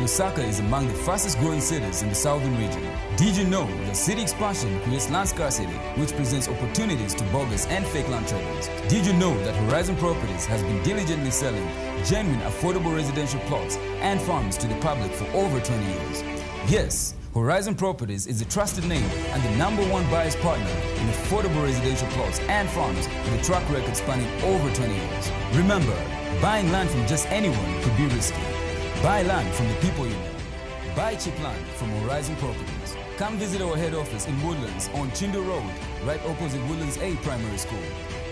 Lusaka is among the fastest growing cities in the southern region. Did you know that city expansion creates land scarcity, which presents opportunities to bogus and fake land traders? Did you know that Horizon Properties has been diligently selling genuine affordable residential plots and farms to the public for over 20 years? Yes, Horizon Properties is a trusted name and the #1 buyer's partner in affordable residential plots and farms with a track record spanning over 20 years. Remember, buying land from just anyone could be risky. Buy land from the people you know. Buy cheap land from Horizon Properties. Come visit our head office in Woodlands on Chindo Road, right opposite Woodlands A Primary School.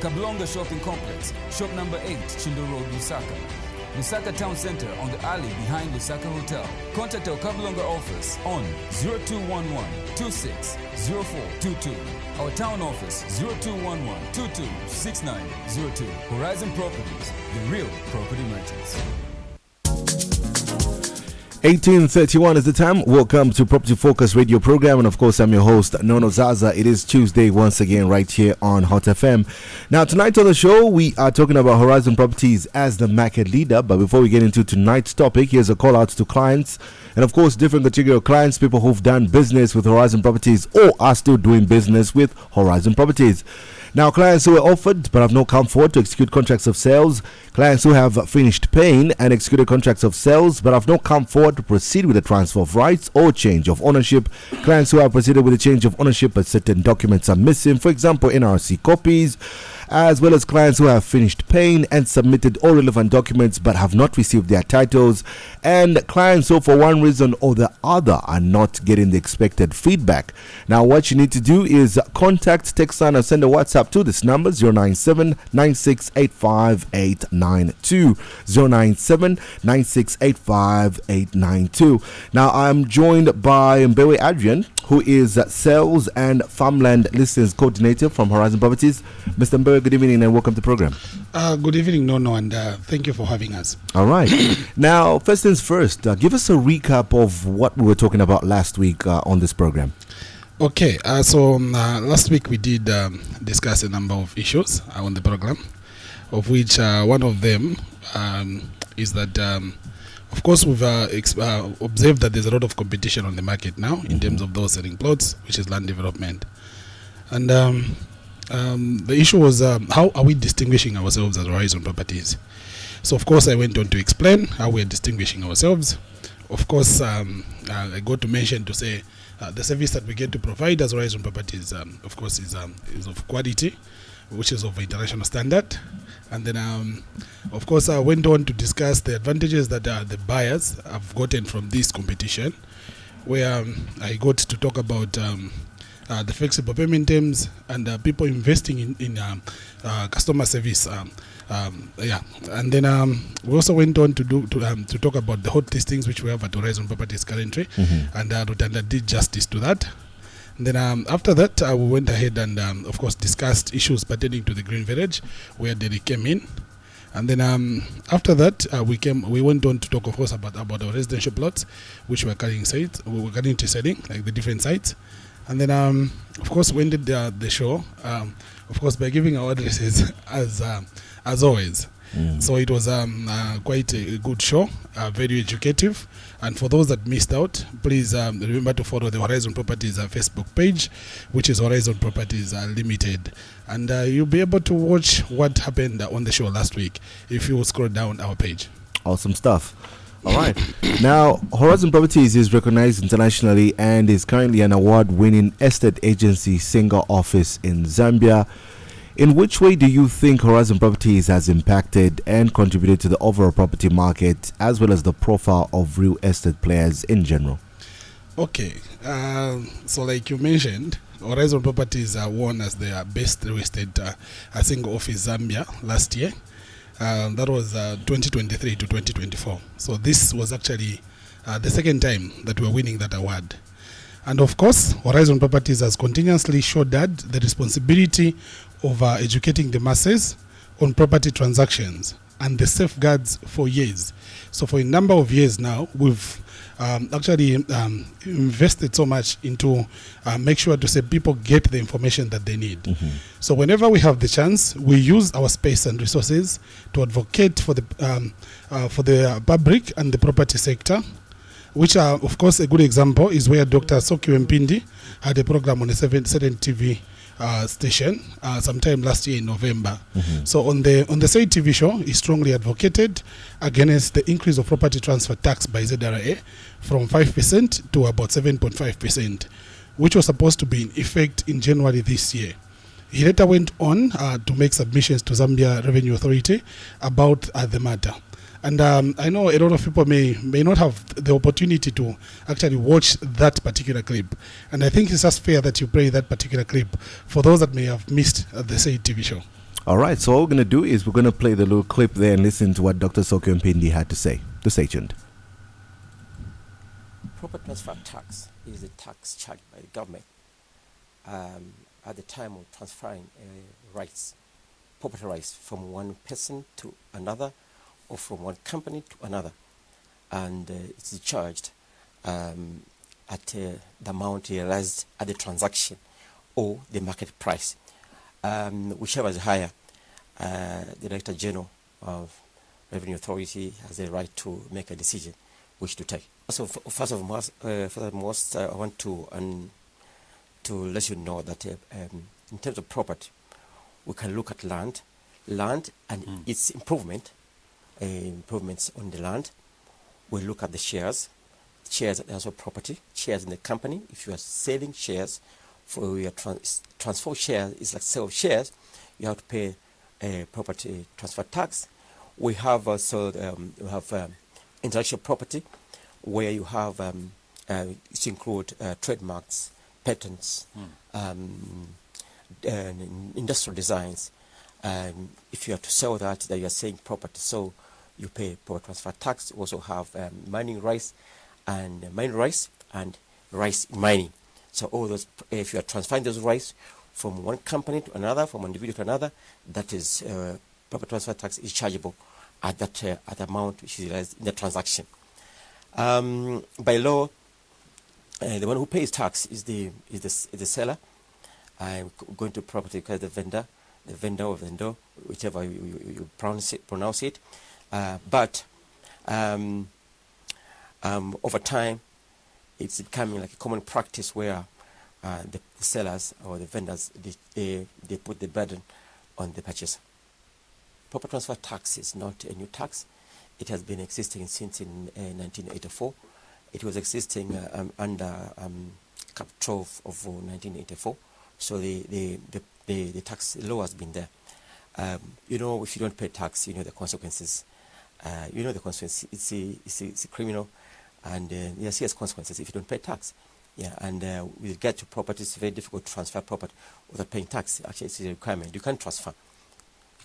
Kablonga Shopping Complex, shop number 8, Chindo Road, Lusaka. Lusaka Town Center on the alley behind Lusaka Hotel. Contact our Kablonga office on 0211 260422. Our town office 0211 226902. Horizon Properties, the real property merchants. 18:31 is the time. Welcome to Property Focus radio program, and of course I'm your host Nono Zaza. It is Tuesday once again right here on Hot FM. Now tonight on the show we are talking about Horizon Properties as the market leader, but before we get into tonight's topic, here's a call out to clients and of course different category of clients, people who've done business with Horizon Properties or are still doing business with Horizon Properties. Now, clients who are offered but have not come forward to execute contracts of sales, clients who have finished paying and executed contracts of sales but have not come forward to proceed with the transfer of rights or change of ownership, clients who have proceeded with the change of ownership but certain documents are missing, for example, NRC copies, as well as clients who have finished paying and submitted all relevant documents but have not received their titles, and clients who for one reason or the other are not getting the expected feedback. Now what you need to do is contact, text and send a WhatsApp to this number 097 9685892 097 9685892. Now I'm joined by Mbewe Adrian, who is Sales and Farmland Listings Coordinator from Horizon Properties. Mr. Mbewe, good evening and welcome to the program. Good evening, Nono, and thank you for having us. All right. Now, first things first, give us a recap of what we were talking about last week on this program. Okay, so last week we did discuss a number of issues on the program, of which one of them is that of course, we've observed that there's a lot of competition on the market now in terms of those selling plots, which is land development. And the issue was how are we distinguishing ourselves as Horizon Properties? So, of course, I went on to explain how we're distinguishing ourselves. Of course, I got to mention to say the service that we get to provide as Horizon Properties, of course, is of quality, which is of international standard. And then, of course, I went on to discuss the advantages that the buyers have gotten from this competition, where I got to talk about the flexible payment terms and people investing in customer service. And then we also went on to talk about the hot listings which we have at Horizon Properties currently, and Rutanda did justice to that. And then after that, we went ahead and, of course, discussed issues pertaining to the Green Village, where Derry came in. And then after that, we went on to talk, of course, about our residential plots, which we were currently selling, like the different sites. And then, of course, we ended the show, of course, by giving our addresses as always. So it was quite a good show, very educative. And for those that missed out, please remember to follow the Horizon Properties Facebook page, which is Horizon Properties Limited. And you'll be able to watch what happened on the show last week if you scroll down our page. Awesome stuff. All right. Now, Horizon Properties is recognized internationally and is currently an award-winning estate agency single office in Zambia. In which way do you think Horizon Properties has impacted and contributed to the overall property market as well as the profile of real estate players in general? Okay, so like you mentioned, Horizon Properties won as the best real estate single office Zambia last year. That was 2023 to 2024. So this was actually the second time that we're winning that award. And of course, Horizon Properties has continuously shouldered the responsibility of educating the masses on property transactions and the safeguards for years. So for a number of years now, we've actually invested so much into make sure to say people get the information that they need. So whenever we have the chance, we use our space and resources to advocate for the public and the property sector, which are, of course, a good example is where Dr. Sokyo Mpindi had a program on a certain TV station sometime last year in November. So on the said TV show, he strongly advocated against the increase of property transfer tax by ZRA from 5% to about 7.5%, which was supposed to be in effect in January this year. He later went on to make submissions to Zambia Revenue Authority about the matter. And I know a lot of people may not have the opportunity to actually watch that particular clip. And I think it's just fair that you play that particular clip for those that may have missed the said TV show. All right, so what we're going to do is we're going to play the little clip there and listen to what Dr. Sokyo Mpindi had to say. The stay tuned. Property transfer tax is a tax charged by the government at the time of transferring rights, property rights from one person to another, or from one company to another, and it's charged at the amount realized at the transaction or the market price, whichever is higher. The Director General of Revenue Authority has the right to make a decision which to take. So first of most, I want to let you know that in terms of property, we can look at land and its improvements on the land. We look at the shares are also property, shares in the company. If you are selling shares, for your transfer shares is like sale of shares, you have to pay a property transfer tax. We have also intellectual property, where you have which include trademarks, patents, industrial designs. If you have to sell that you are selling property, so you pay property transfer tax. You also have mining rights and rights in mining. So all those, if you are transferring those rights from one company to another, from one individual to another, that is property transfer tax is chargeable at that at the amount which is realized in the transaction. By law, the one who pays tax is the seller. I'm going to property because the vendor or vendor, whichever you pronounce it. But over time, it's becoming like a common practice where the sellers or the vendors they put the burden on the purchaser. Property transfer tax is not a new tax. It has been existing since in 1984. It was existing under Cap 12 of 1984. So the tax law has been there. You know, if you don't pay tax, you know the consequences. You know the consequences. It's a criminal, and there are serious consequences if you don't pay tax. Yeah, and with regard to property, it's very difficult to transfer property without paying tax. Actually, it's a requirement. You can't transfer.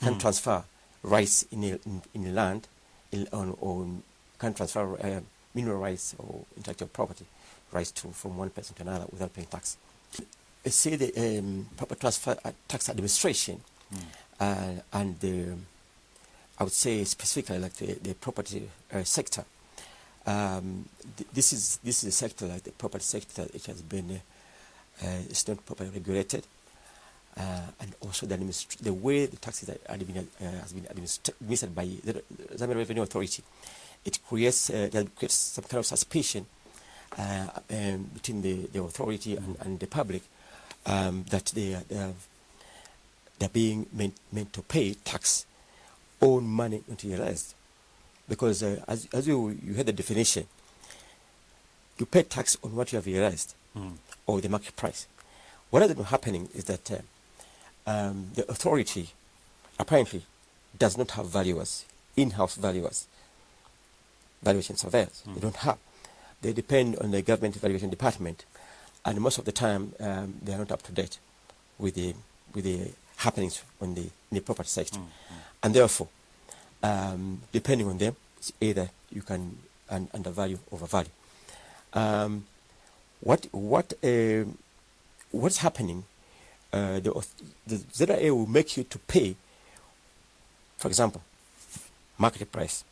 You can't transfer rights in land, or you can't transfer mineral rights or intellectual property rights from one person to another without paying tax. Say the property transfer tax administration, and I would say specifically like the property sector. This is a sector like the property sector. It has been it's not properly regulated, and also the way the taxes has been administered by the Zambia Revenue Authority. It creates some kind of suspicion between the authority and the public that they're being meant to pay tax on money not realized. Because as you had the definition, you pay tax on what you have realized or the market price. What has been happening is that the authority apparently does not have valuers, in-house valuers, valuation surveyors. They don't have. They depend on the government valuation department, and most of the time they are not up to date with the happenings in the property sector, and therefore, depending on them, it's either you can undervalue or overvalue. What's happening? The ZRA will make you to pay, for example, market price,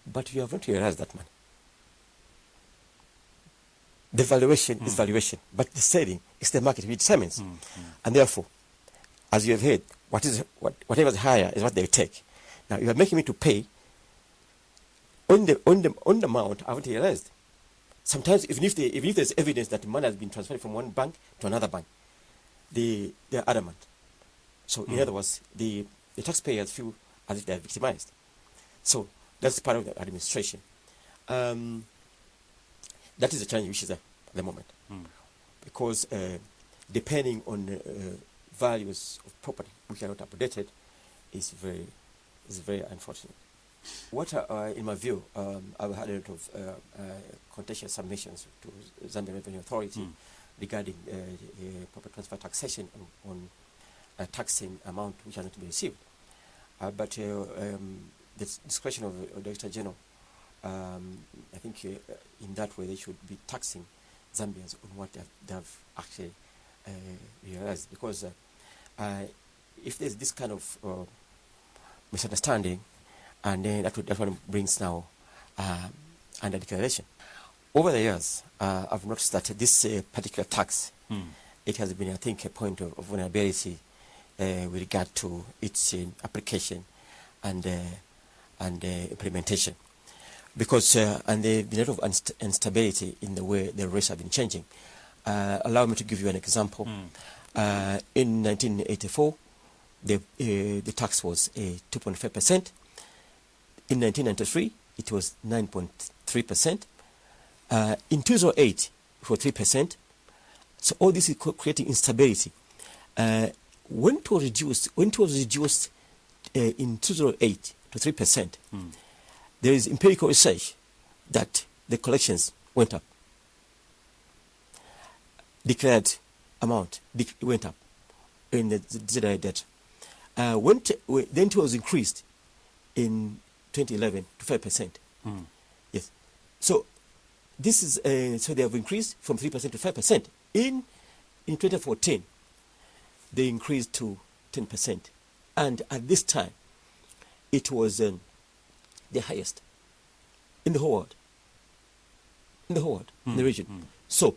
but you have not realized that money. The valuation is valuation, but the selling is the market which determines, and therefore, as you have heard, whatever is higher is what they take. Now you are making me to pay on the amount I haven't realized. sometimes even if there's evidence that money has been transferred from one bank to another bank, they're adamant. So in other words, the taxpayers feel as if they're victimized. So that's part of the administration. That is the challenge which is there at the moment. Because depending on values of property which are not updated is very unfortunate. What in my view, I've had a lot of contentious submissions to Zambia Revenue Authority regarding property transfer taxation on taxing amount which has not been received. But the discretion of Director General, I think in that way they should be taxing Zambians on what they have actually realized. Because if there's this kind of misunderstanding, and then that's what brings now under declaration. Over the years, I've noticed that this particular tax, it has been, I think, a point of vulnerability with regard to its application and implementation, because and there's been a lot of instability in the way the rates have been changing. Allow me to give you an example. In 1984, the tax was 2.5%. In 1993, it was 9.3%. In 2008, for 3%. So all this is creating instability. When it was reduced in 2008 to 3%, there is empirical research that the collections went up. Declared amount went up in the ZI data. Then it was increased in 2011 to 5%. Yes. So this is so they have increased from 3% to 5%. In 2014, they increased to 10%, and at this time, it was the highest in the whole world. In the region. So,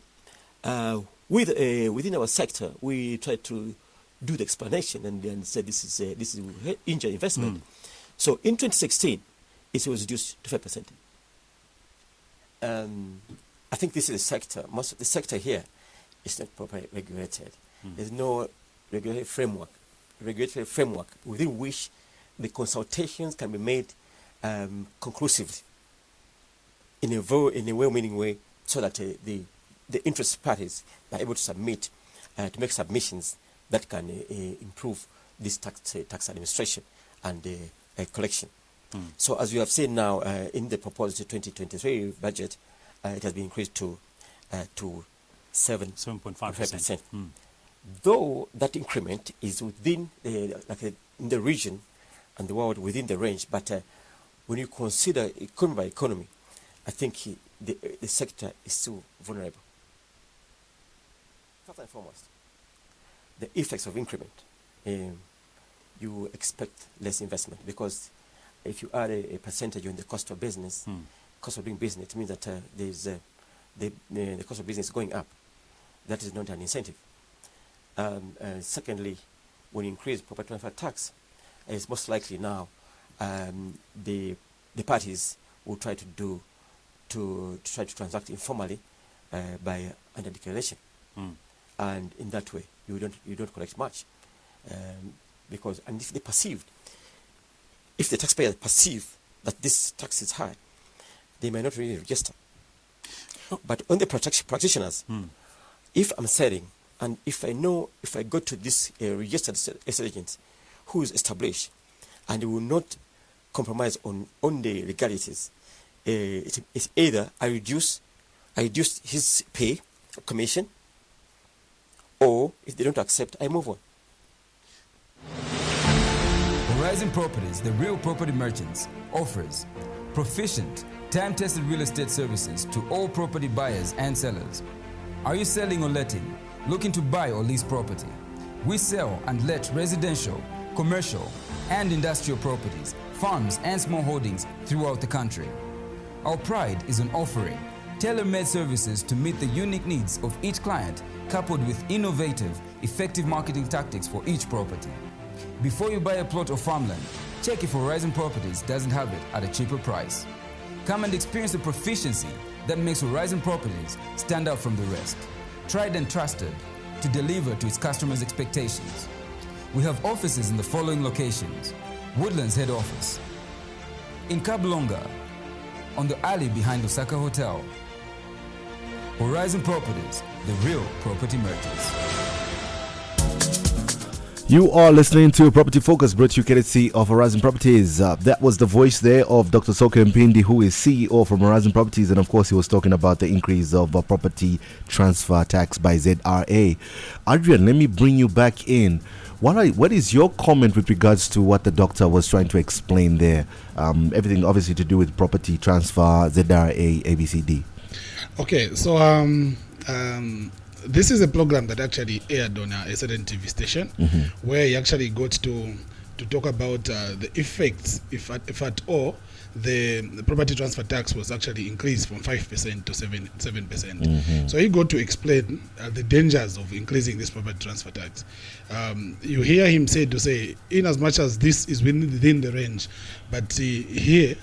within our sector, we try to do the explanation and then say this is injured investment. So in 2016, it was reduced to 5%. I think this is a sector. Most of the sector here is not properly regulated. There's no regulatory framework within which the consultations can be made conclusively in a well-meaning way, so that the interested parties are able to submit, to make submissions that can improve this tax administration and collection. So as you have seen now in the proposed 2023 budget, it has been increased to 7.5%. Though that increment is within in the region and the world within the range, but when you consider economy by economy, I think the sector is still vulnerable. First and foremost, the effects of increment, you expect less investment, because if you add a percentage on the cost of business, cost of doing business, it means that there's the cost of business going up. That is not an incentive. Secondly, when you increase property transfer tax, it's most likely now the parties will try to transact informally by under declaration, and in that way you don't collect much, because and if the taxpayers perceive that this tax is high, they may not really register. But on the practitioners, if I'm selling, and if I go to this registered estate agent who is established and will not compromise on the legalities, it's either I reduce his pay commission, or if they don't accept, I move on. Horizon Properties, the real property merchants, offers proficient, time-tested real estate services to all property buyers and sellers. Are you selling or letting? Looking to buy or lease property? We sell and let residential, commercial, and industrial properties, farms, and small holdings throughout the country. Our pride is in offering tailor-made services to meet the unique needs of each client, coupled with innovative, effective marketing tactics for each property. Before you buy a plot or farmland, check if Horizon Properties doesn't have it at a cheaper price. Come and experience the proficiency that makes Horizon Properties stand out from the rest. Tried and trusted to deliver to its customers' expectations. We have offices in the following locations: Woodlands Head Office, in Kablonga, on the alley behind Osaka Hotel. Horizon Properties, the real property merchants. You are listening to Property Focus, brought to you courtesy of Horizon Properties. That was the voice there of Dr. Soke Mpindi, who is CEO from Horizon Properties, and of course he was talking about the increase of property transfer tax by ZRA. Adrian, let me bring you back in. What is your comment with regards to what the doctor was trying to explain there? Everything obviously to do with property transfer, ZRA, ABCD. Okay, so this is a program that actually aired on a certain TV station, where he actually got to talk about the effects, if at all, the property transfer tax was actually increased from 5% to 7%. So he got to explain the dangers of increasing this property transfer tax. You hear him say, in as much as this is within the range, but here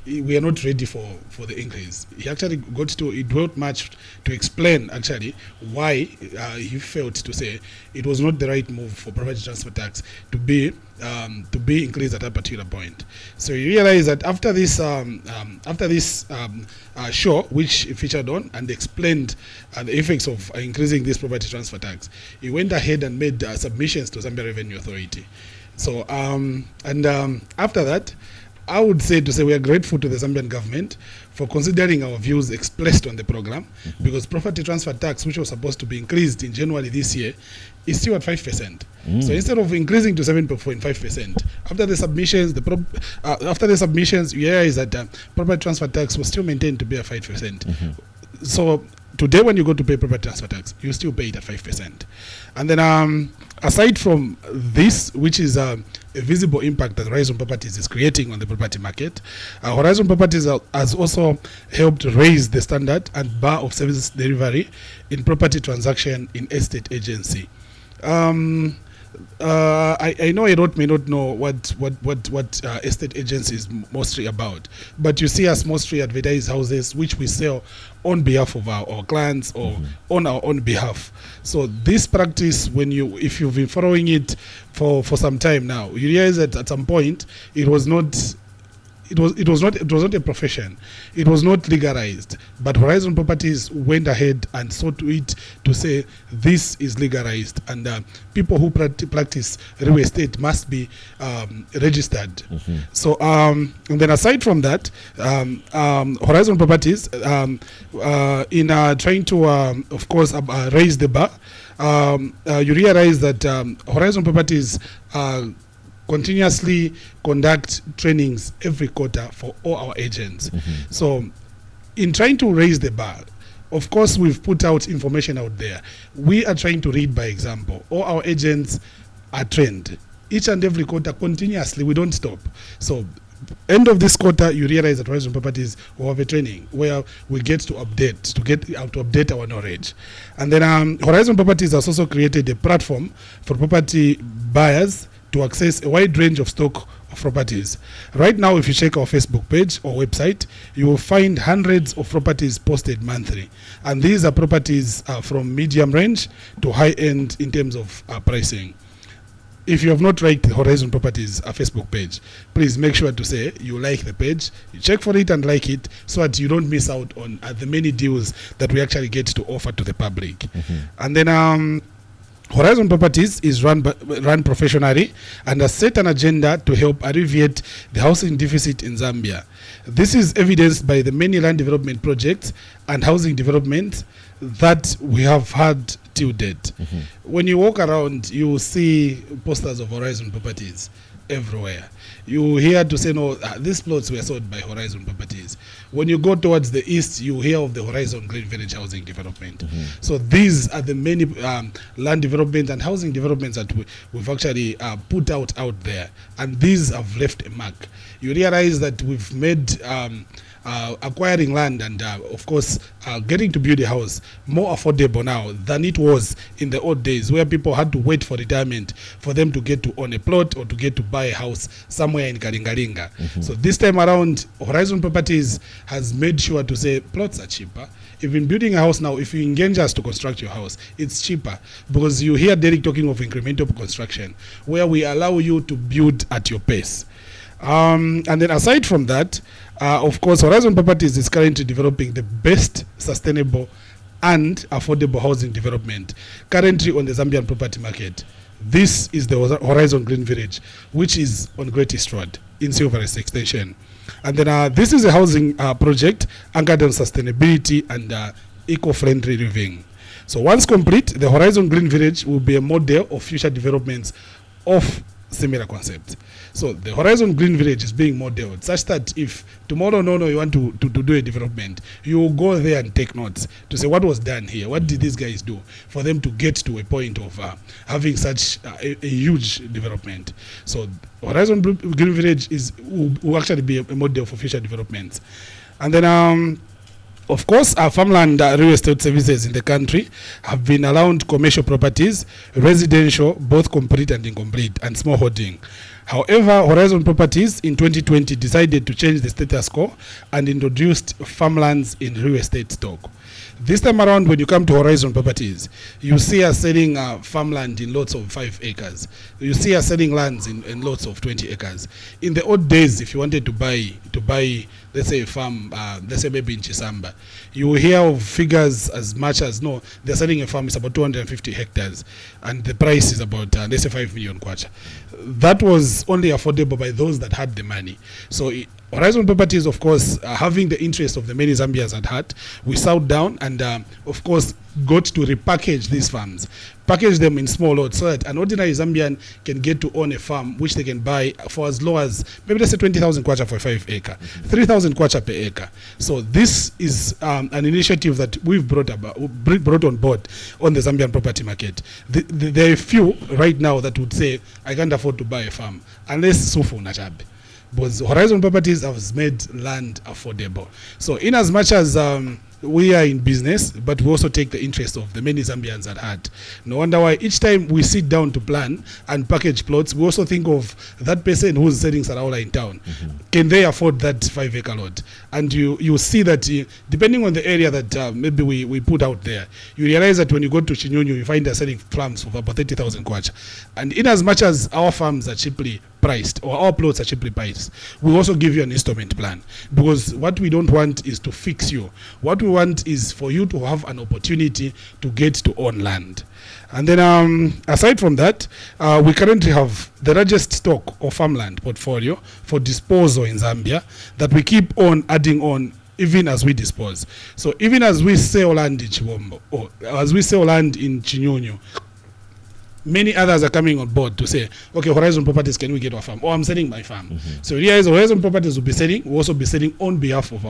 we are not ready for the increase. He actually it dwelt much to explain actually why he felt to say it was not the right move for property transfer tax to be increased at a particular point. So you realize that after this show, which he featured on and explained the effects of increasing this property transfer tax, he went ahead and made submissions to Zambia Revenue Authority. So after that, I would say we are grateful to the Zambian government for considering our views expressed on the program, because property transfer tax, which was supposed to be increased in January this year, is still at 5%. So instead of increasing to 7.5%, after the submissions, you realize that property transfer tax was still maintained to be at 5%. So today, when you go to pay property transfer tax, you still pay it at 5%. And then, aside from this, which is a visible impact that Horizon Properties is creating on the property market, Horizon Properties has also helped raise the standard and bar of service delivery in property transaction in estate agency. I know a lot may not know what estate agency is mostly about, but you see us mostly advertise houses which we sell on behalf of our clients or on our own behalf. So this practice, if you've been following it for some time now, you realize that at some point it was not a profession. It was not legalized. But Horizon Properties went ahead and saw to it to say this is legalized, and people who practice real estate must be registered. So and then aside from that, Horizon Properties, in trying to of course raise the bar, you realize that Horizon Properties continuously conduct trainings every quarter for all our agents. So in trying to raise the bar, of course we've put out information out there. We are trying to lead by example. All our agents are trained each and every quarter continuously. We don't stop. So end of this quarter, you realize that Horizon Properties will have a training where we get to update our knowledge. And then Horizon Properties has also created a platform for property buyers to access a wide range of stock of properties. Right now, if you check our Facebook page or website, you will find hundreds of properties posted monthly. And these are properties from medium range to high end in terms of pricing. If you have not liked the Horizon Properties Facebook page, please make sure to say you like the page, you check for it and like it, so that you don't miss out on the many deals that we actually get to offer to the public. And then Horizon Properties is run professionally and has set an agenda to help alleviate the housing deficit in Zambia. This is evidenced by the many land development projects and housing development that we have had till date. When you walk around, you see posters of Horizon Properties everywhere. You hear to say, no, these plots were sold by Horizon Properties. When you go towards the east, you hear of the Horizon Green Village Housing Development. So these are the many land development and housing developments that we've actually put out there. And these have left a mark. You realize that we've made acquiring land and of course getting to build a house more affordable now than it was in the old days, where people had to wait for retirement for them to get to own a plot or to get to buy a house somewhere in Kalingalinga. So this time around, Horizon Properties has made sure to say plots are cheaper. Even building a house now, if you engage us to construct your house, it's cheaper, because you hear Derek talking of incremental construction, where we allow you to build at your pace. And then aside from that, of course, Horizon Properties is currently developing the best sustainable and affordable housing development currently on the Zambian property market. This is the Horizon Green Village, which is on Great East Road in Silverest Extension. And then this is a housing project anchored on sustainability and eco-friendly living. So once complete, the Horizon Green Village will be a model of future developments of similar concepts. So the Horizon Green Village is being modeled such that if tomorrow you want to do a development, you will go there and take notes to say what was done here, what did these guys do for them to get to a point of having such a huge development. So Horizon Green Village will actually be a model for future developments. And then of course, our farmland real estate services in the country have been around commercial properties, residential, both complete and incomplete, and small holding. However, Horizon Properties in 2020 decided to change the status quo and introduced farmlands in real estate stock. This time around, when you come to Horizon Properties, you see us selling farmland in lots of 5 acres. You see us selling lands in lots of 20 acres. In the old days, if you wanted to buy, let's say a farm, let's say maybe in Chisamba, you will hear of figures as much as, no, they're selling a farm, it's about 250 hectares, and the price is about, let's say 5 million kwacha. That was only affordable by those that had the money. So Horizon Properties, of course, having the interest of the many Zambians at heart, we sat down and, of course, got to repackage these farms, package them in small lots so that an ordinary Zambian can get to own a farm which they can buy for as low as, maybe let's say 20,000 kwacha for a 5 acre, 3,000 kwacha per acre. So this is an initiative that we've brought on board on the Zambian property market. There are a few right now that would say, I can't afford to buy a farm, unless Sufu Nachabe. But Horizon Properties has made land affordable. So in as much as we are in business, but we also take the interest of the many Zambians at heart. No wonder why each time we sit down to plan and package plots, we also think of that person who's selling Saraula in town. Can they afford that 5 acre lot? And you see that depending on the area that maybe we put out there, you realize that when you go to Chinyunyu, you find they're selling farms for about 30,000 kwacha. And in as much as our farms are cheaply priced, or our plots are cheaply priced, we also give you an installment plan, because what we don't want is to fix you. What we want is for you to have an opportunity to get to own land. And then aside from that, we currently have the largest stock of farmland portfolio for disposal in Zambia that we keep on adding on even as we dispose. So even as we sell land in Chiwombo, or as we sell land in Chinyunyu, many others are coming on board to say, okay, Horizon Properties, can we get our farm? Or I'm selling my farm. So here Horizon Properties will be selling. We'll also be selling on behalf of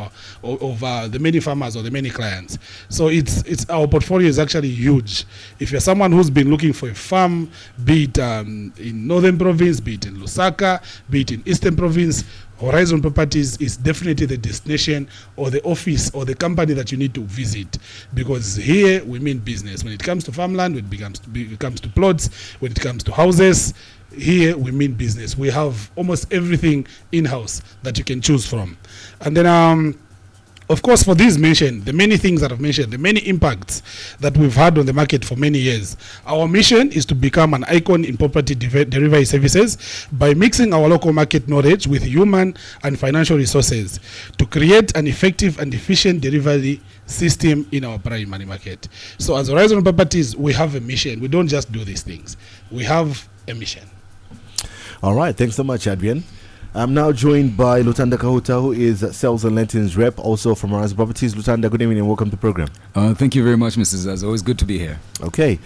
the many farmers or the many clients. So it's our portfolio is actually huge. If you're someone who's been looking for a farm, be it in Northern Province, be it in Lusaka, be it in Eastern Province, Horizon Properties is definitely the destination or the office or the company that you need to visit, because here we mean business. When it comes to farmland, when it comes to plots, when it comes to houses, here we mean business. We have almost everything in-house that you can choose from. And then of course, for these mentioned, the many things that I've mentioned, the many impacts that we've had on the market for many years, our mission is to become an icon in property delivery services by mixing our local market knowledge with human and financial resources to create an effective and efficient delivery system in our primary market. So as Horizon Properties, we have a mission. We don't just do these things. We have a mission. All right. Thanks so much, Adrian. I'm now joined by Lutanda Kahuta, who is Sales and Lettings Rep, also from Horizon Properties. Lutanda, good evening and welcome to the program. Thank you very much, Mr. Zaz. Always good to be here. Okay.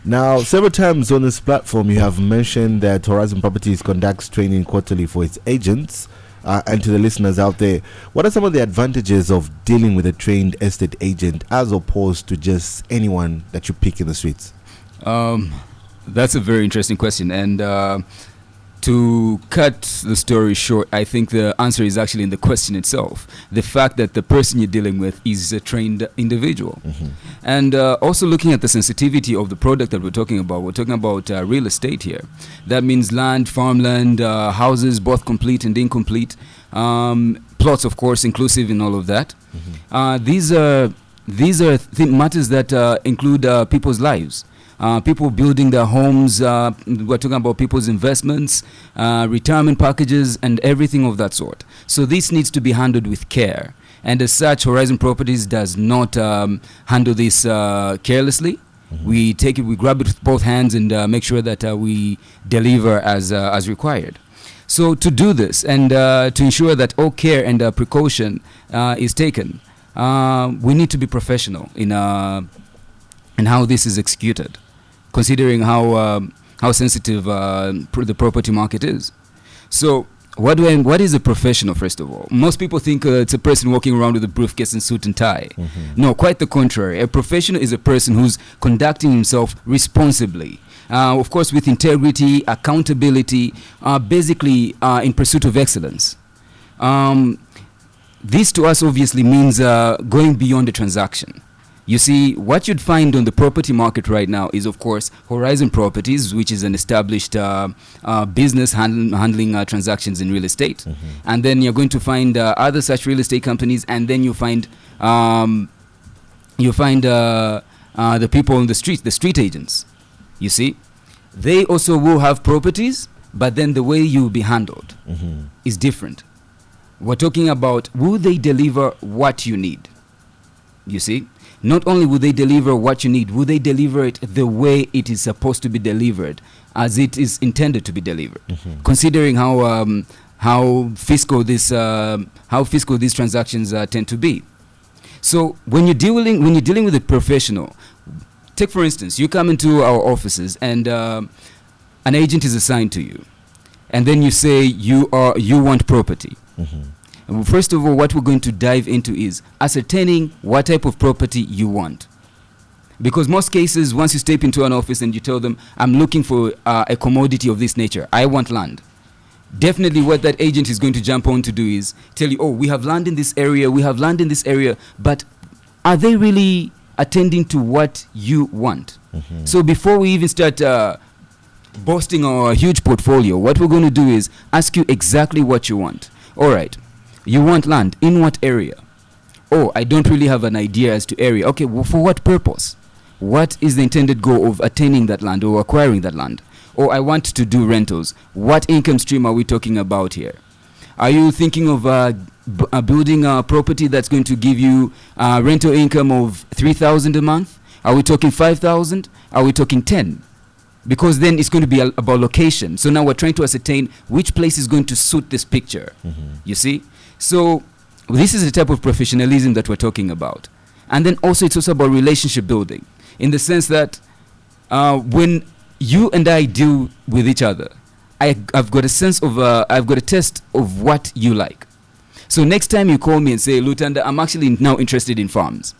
Now, several times on this platform, you have mentioned that Horizon Properties conducts training quarterly for its agents. And to the listeners out there, what are some of the advantages of dealing with a trained estate agent as opposed to just anyone that you pick in the streets? That's a very interesting question. And To cut the story short, I think the answer is actually in the question itself. The fact that the person you're dealing with is a trained individual. And also looking at the sensitivity of the product that we're talking about real estate here. That means land, farmland, houses, both complete and incomplete, plots, of course, inclusive in all of that. These are matters that include people's lives. People building their homes, we're talking about people's investments, retirement packages, and everything of that sort. So this needs to be handled with care. And as such, Horizon Properties does not handle this carelessly. We take it, we grab it with both hands and make sure that we deliver as required. So to do this and to ensure that all care and precaution is taken, we need to be professional in how this is executed, considering how sensitive the property market is. So what is a professional, first of all? Most people think it's a person walking around with a briefcase and suit and tie. No, quite the contrary. A professional is a person who's conducting himself responsibly. Of course, with integrity, accountability, basically in pursuit of excellence. This to us obviously means going beyond the transaction. You see, what you'd find on the property market right now is, of course, Horizon Properties, which is an established business handling transactions in real estate. And then you're going to find other such real estate companies, and then you find the people on the street, the street agents. You see, they also will have properties, but then the way you'll be handled is different. We're talking about, will they deliver what you need? You see? Not only will they deliver what you need, will they deliver it the way it is supposed to be delivered, as it is intended to be delivered, considering how fiscal these transactions tend to be. So when you're dealing with a professional, take for instance, you come into our offices and an agent is assigned to you, and then you say you want property. First of all, what we're going to dive into is ascertaining what type of property you want. Because most cases, once you step into an office and you tell them, I'm looking for a commodity of this nature, I want land. Definitely what that agent is going to jump on to do is tell you, oh, we have land in this area, but are they really attending to what you want? So before we even start boasting our huge portfolio, what we're going to do is ask you exactly what you want. All right. You want land. In what area? Oh, I don't really have an idea as to area. Okay, well, for what purpose? What is the intended goal of attaining that land or acquiring that land? Or I want to do rentals. What income stream are we talking about here? Are you thinking of building a property that's going to give you rental income of 3,000 a month? Are we talking 5,000? Are we talking 10? Because then it's going to be about location. So now we're trying to ascertain which place is going to suit this picture. You see? So this is the type of professionalism that we're talking about. And then also it's also about relationship building, in the sense that when you and I deal with each other, I've got a sense of, I've got a taste of what you like. So next time you call me and say, Lutanda, I'm actually now interested in farms,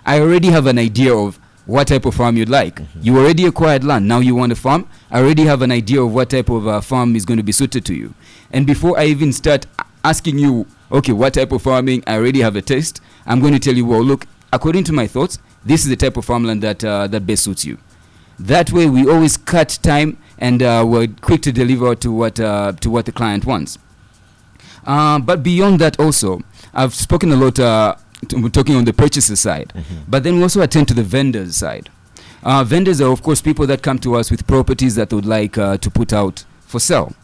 I already have an idea of what type of farm you'd like. You already acquired land, now you want a farm. I already have an idea of what type of farm is going to be suited to you. And before I even start asking you, okay, what type of farming, I already have a taste. I'm going to tell you, well, look, according to my thoughts, this is the type of farmland that best suits you. That way, we always cut time and we're quick to deliver to what the client wants. But beyond that also, I've spoken a lot, we're talking on the purchaser side, but then we also attend to the vendors side. Vendors are, of course, people that come to us with properties that they would like to put out for sale.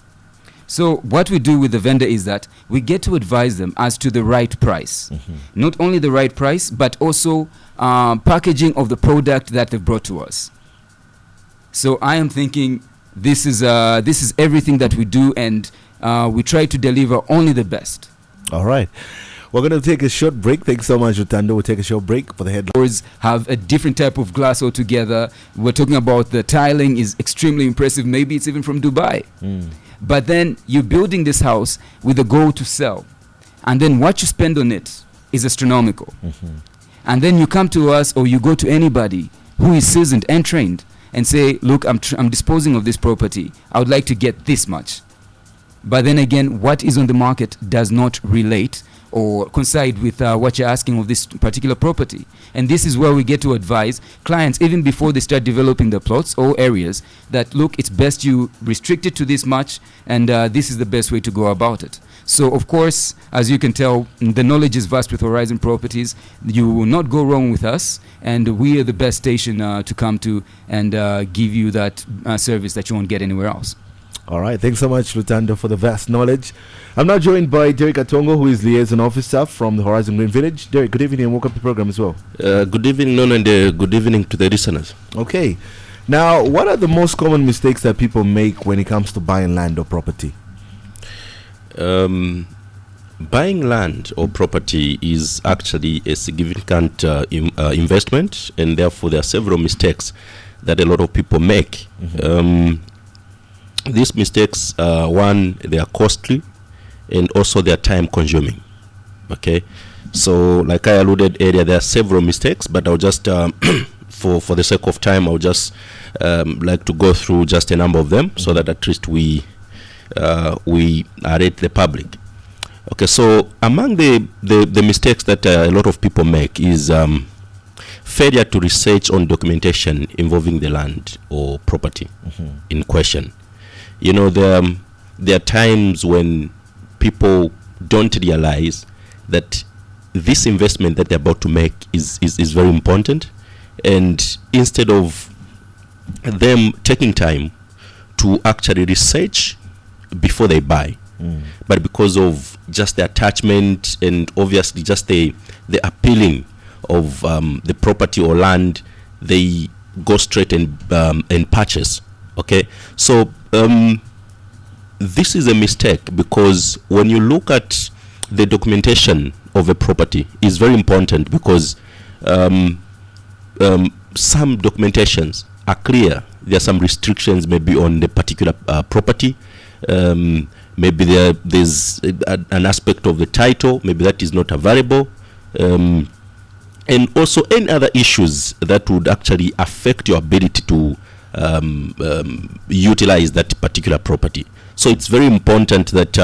So what we do with the vendor is that we get to advise them as to the right price. Not only the right price, but also packaging of the product that they've brought to us. So I am thinking this is everything that we do, and we try to deliver only the best. All right. We're going to take a short break. Thanks so much, Lutanda. We'll take a short break for the headlines. Have a different type of glass altogether. We're talking about the tiling is extremely impressive. Maybe it's even from Dubai. But then you're building this house with a goal to sell. And then what you spend on it is astronomical. And then you come to us, or you go to anybody who is seasoned and trained and say, look, I'm disposing of this property. I would like to get this much. But then again, what is on the market does not relate or coincide with what you're asking of this particular property. And this is where we get to advise clients, even before they start developing the plots or areas, that look, it's best you restrict it to this much, and this is the best way to go about it. So, of course, as you can tell, the knowledge is vast with Horizon Properties. You will not go wrong with us, and we are the best station to come to and give you that service that you won't get anywhere else. All right, thanks so much, Lutando, for the vast knowledge. I'm now joined by Derek Atongo, who is liaison officer from the Horizon Green Village. Derek, good evening and welcome to the program as well. Good evening, Nono, and good evening to the listeners. Okay. Now, what are the most common mistakes that people make when it comes to buying land or property? Buying land or property is actually a significant investment, and therefore there are several mistakes that a lot of people make. These mistakes, one, they are costly, and also they are time consuming. Okay, so like I alluded earlier, there are several mistakes, but I'll just for the sake of time, I'll just like to go through just a number of them, so that at least we narrate the public. Okay, so among the mistakes that a lot of people make is failure to research on documentation involving the land or property in question. You know, there are times when people don't realize that this investment that they're about to make is very important, and instead of them taking time to actually research before they buy, but because of just the attachment and obviously just the appealing of the property or land, they go straight and purchase. Okay, so this is a mistake, because when you look at the documentation of a property, is very important, because some documentations are clear. There are some restrictions maybe on the particular property. Maybe there's an aspect of the title, maybe that is not available, and also any other issues that would actually affect your ability to utilize that particular property. So it's very important that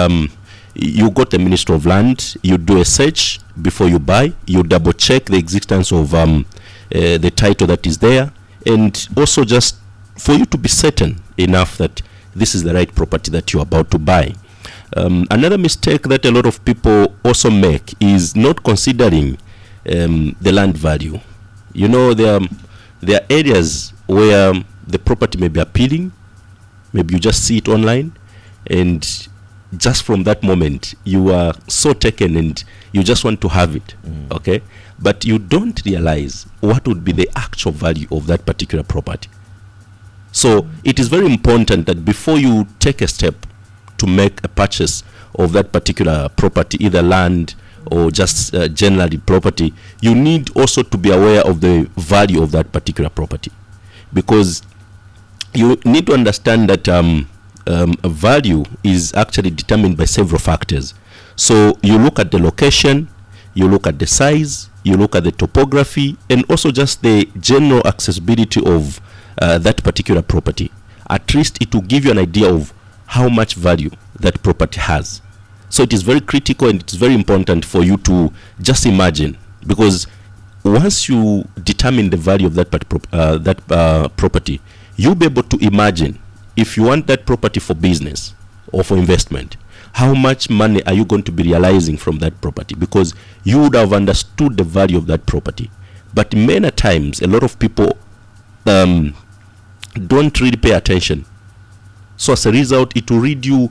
you go to the Ministry of Land, you do a search before you buy, you double check the existence of the title that is there, and also just for you to be certain enough that this is the right property that you're about to buy. Another mistake that a lot of people also make is not considering the land value. You know, there are areas where the property may be appealing, maybe you just see it online, and just from that moment you are so taken and you just want to have it. Okay, but you don't realize what would be the actual value of that particular property. So it is very important that before you take a step to make a purchase of that particular property, either land or just generally property, you need also to be aware of the value of that particular property, because you need to understand that a value is actually determined by several factors. So you look at the location, you look at the size, you look at the topography, and also just the general accessibility of that particular property. At least it will give you an idea of how much value that property has. So it is very critical and it's very important for you to just imagine, because once you determine the value of that property, you'll be able to imagine, if you want that property for business or for investment, how much money are you going to be realizing from that property, because you would have understood the value of that property. But many times a lot of people don't really pay attention. So as a result, it will lead you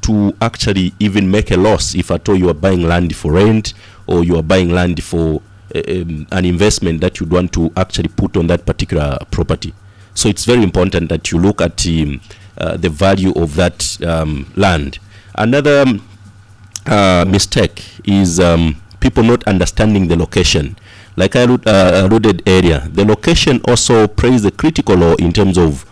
to actually even make a loss if at all you are buying land for rent, or you are buying land for an investment that you'd want to actually put on that particular property. So it's very important that you look at the value of that land. Another mistake is people not understanding the location. Like I alluded earlier, the location also plays a critical role in terms of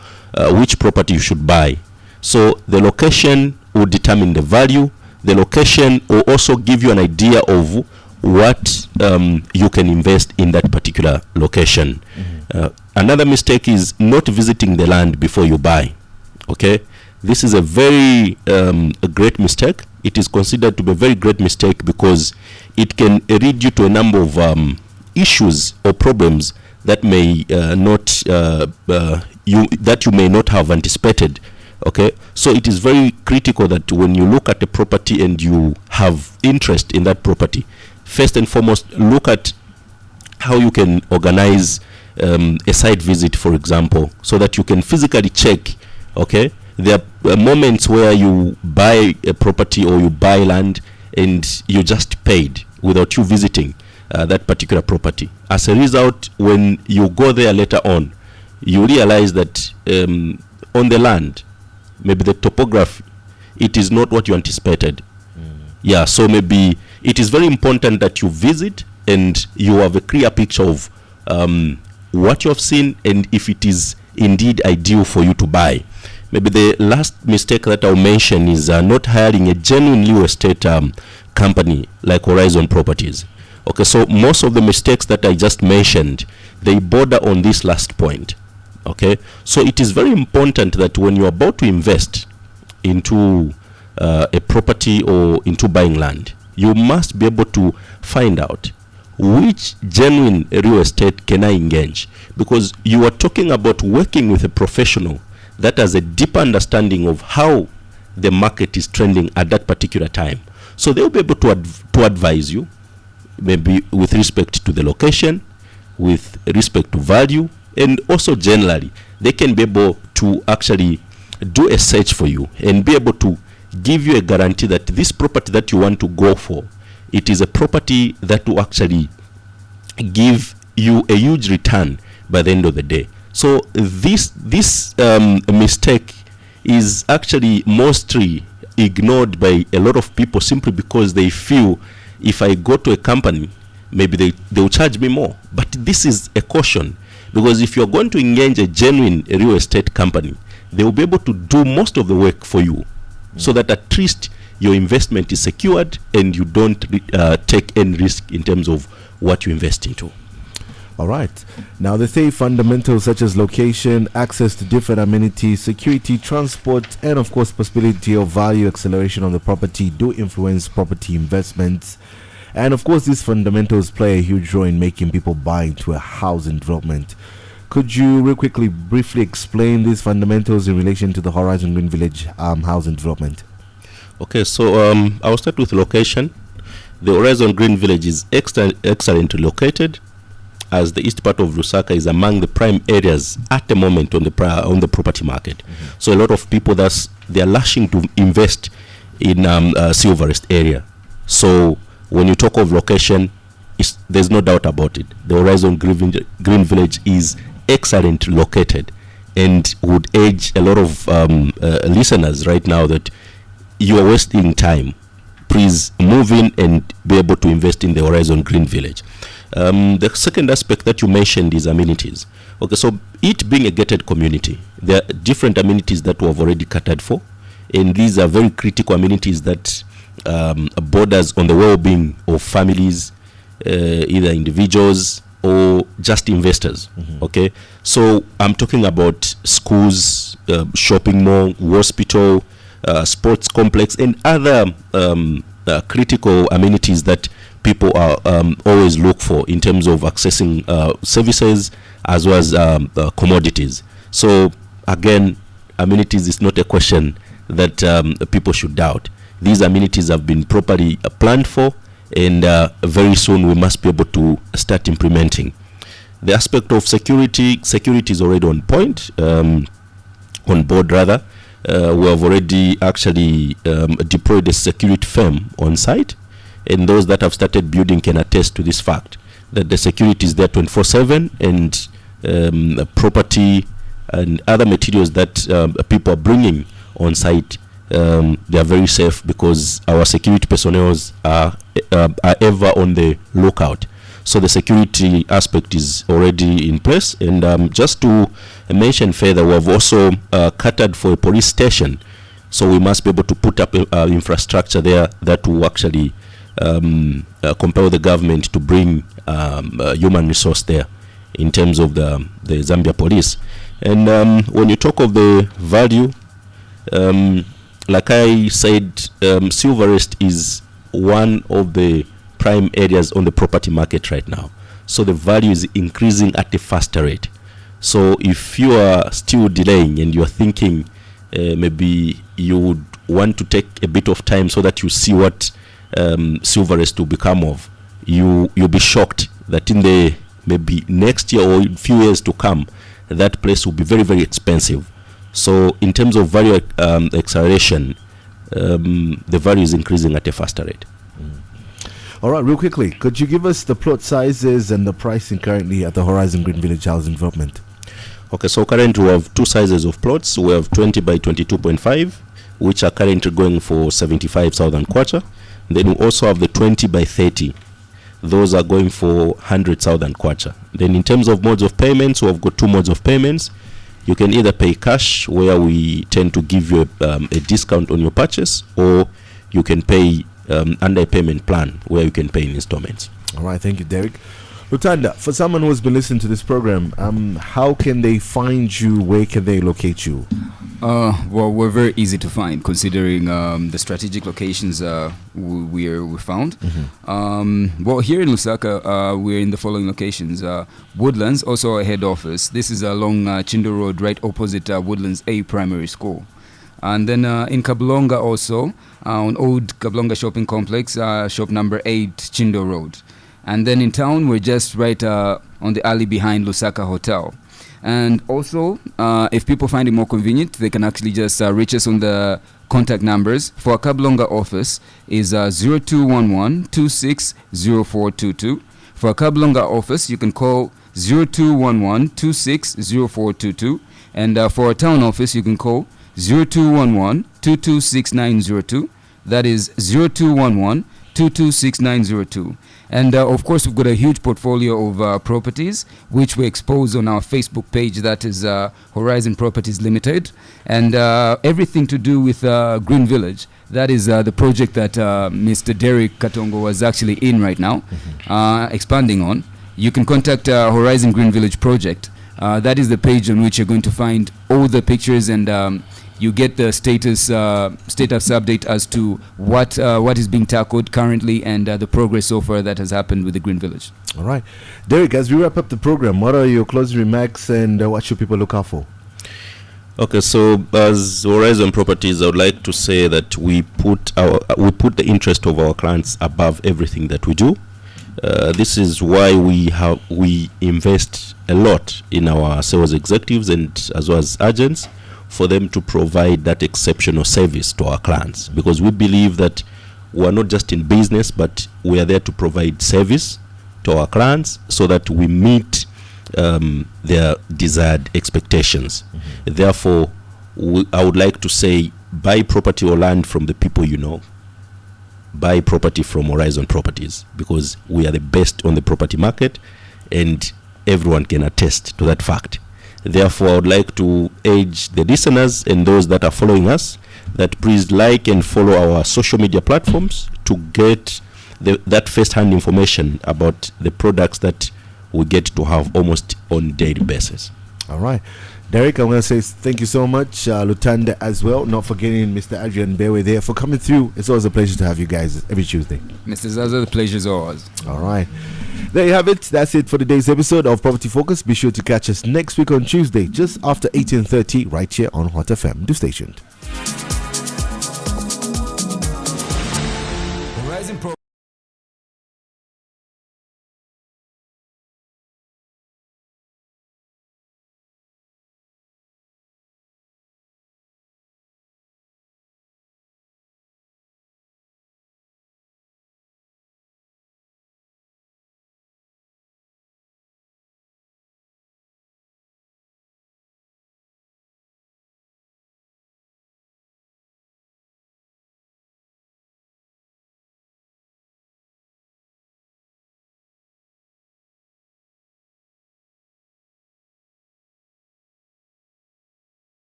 which property you should buy. So the location will determine the value. The location will also give you an idea of what you can invest in that particular location. Another mistake is not visiting the land before you buy. Okay, This is a very a great mistake. It is considered to be a very great mistake because it can lead you to a number of issues or problems that may you may not have anticipated. Okay, so it is very critical that when you look at a property and you have interest in that property, first and foremost, look at how you can organize a site visit, for example, so that you can physically check. Okay, there are moments where you buy a property or you buy land and you just paid without you visiting that particular property. As a result, when you go there later on, you realize that on the land, maybe the topography, it is not what you anticipated. Yeah, so maybe it is very important that you visit and you have a clear picture of what you have seen and if it is indeed ideal for you to buy. Maybe the last mistake that I'll mention is not hiring a genuine real estate company like Horizon Properties. Okay, so most of the mistakes that I just mentioned, they border on this last point. Okay, so it is very important that when you're about to invest into a property or into buying land, you must be able to find out which genuine real estate can I engage, because you are talking about working with a professional that has a deeper understanding of how the market is trending at that particular time. So they'll be able to advise you, maybe with respect to the location, with respect to value, and also generally they can be able to actually do a search for you and be able to give you a guarantee that this property that you want to go for, it is a property that will actually give you a huge return by the end of the day. So this mistake is actually mostly ignored by a lot of people simply because they feel if I go to a company, maybe they will charge me more. But this is a caution, because if you're going to engage a genuine real estate company, they will be able to do most of the work for you, so that at least your investment is secured and you don't take any risk in terms of what you invest into. All right. Now, they say fundamentals such as location, access to different amenities, security, transport, and of course, possibility of value acceleration on the property do influence property investments. And of course, these fundamentals play a huge role in making people buy into a housing development. Could you real quickly, briefly explain these fundamentals in relation to the Horizon Green Village housing development? Okay, so I'll start with location. The Horizon Green Village is excellently located, as the east part of Lusaka is among the prime areas at the moment on the property market. So a lot of people they are lashing to invest in Silverest area. So when you talk of location, there's no doubt about it. The Horizon Green Village is excellently located, and would urge a lot of listeners right now that you are wasting time. Please move in and be able to invest in the Horizon Green Village. The second aspect that you mentioned is amenities. Okay, so it being a gated community, there are different amenities that we have already catered for, and these are very critical amenities that borders on the well-being of families, either individuals or just investors. Okay, so I'm talking about schools, shopping mall, hospital, sports complex, and other critical amenities that people are always look for in terms of accessing services as well as commodities. So again, amenities is not a question that people should doubt. These amenities have been properly planned for, and very soon we must be able to start implementing. The aspect of security is already on point, on board rather. We have already actually deployed a security firm on site, and those that have started building can attest to this fact, that the security is there 24/7, and property and other materials that people are bringing on site, they are very safe because our security personnel are ever on the lookout. So the security aspect is already in place. And just to mention further, we have also catered for a police station. So we must be able to put up infrastructure there that will actually compel the government to bring human resource there in terms of the Zambia police. And when you talk of the value, Like I said, Silverest is one of the prime areas on the property market right now. So the value is increasing at a faster rate. So if you are still delaying and you are thinking maybe you would want to take a bit of time so that you see what Silverest will become of, you'll be shocked that in the maybe next year or a few years to come, that place will be very, very expensive. So in terms of value acceleration, the value is increasing at a faster rate. All right, real quickly, could you give us the plot sizes and the pricing currently at the Horizon Green Village Housing Development? Okay, so currently we have two sizes of plots. We have 20 by 22.5, which are currently going for 75,000 kwacha. Then we also have the 20 by 30. Those are going for 100,000 kwacha. Then in terms of modes of payments, we have got two modes of payments. You can either pay cash, where we tend to give you a discount on your purchase, or you can pay under a payment plan, where you can pay in installments. All right, thank you, Derek. Lutanda, for someone who has been listening to this program, how can they find you? Where can they locate you? Well, we're very easy to find, considering the strategic locations we found. Well, here in Lusaka, we're in the following locations. Woodlands, also our head office. This is along Chindo Road, right opposite Woodlands A Primary School. And then in Kablonga also, on Old Kablonga Shopping Complex, shop number 8, Chindo Road. And then in town, we're just right on the alley behind Lusaka Hotel. And also, if people find it more convenient, they can actually just reach us on the contact numbers. For our Kablonga office is 0211-260422. For our Kablonga office, you can call 0211-260422. And for our town office, you can call 0211-226902. That is 0211-226902. And of course, we've got a huge portfolio of properties which we expose on our Facebook page, that is Horizon Properties Limited. And everything to do with Green Village, that is the project that Mr. Derek Katongo was actually in right now, expanding on. You can contact Horizon Green Village Project. That is the page on which you're going to find all the pictures, and you get the status update as to what is being tackled currently, and the progress so far that has happened with the Green Village. All right. Derek, as we wrap up the program, what are your closing remarks, and what should people look out for? Okay, so as Horizon Properties, I would like to say that we put the interest of our clients above everything that we do. This is why we invest a lot in our sales executives and as well as agents, for them to provide that exceptional service to our clients, because we believe that we are not just in business, but we are there to provide service to our clients so that we meet their desired expectations. Therefore, I would like to say, buy property or land from the people you know. Buy property from Horizon Properties, because we are the best on the property market, and everyone can attest to that fact. Therefore, I would like to urge the listeners and those that are following us that please like and follow our social media platforms to get that first-hand information about the products that we get to have almost on a daily basis. All right. Derek, I'm going to say thank you so much. Lutanda as well. Not forgetting Mr. Adrian Bewe there for coming through. It's always a pleasure to have you guys every Tuesday. Mr. Zaza, the pleasure is ours. All right. There you have it. That's it for today's episode of Property Focus. Be sure to catch us next week on Tuesday, just after 18:30, right here on Hot FM. Do stay tuned.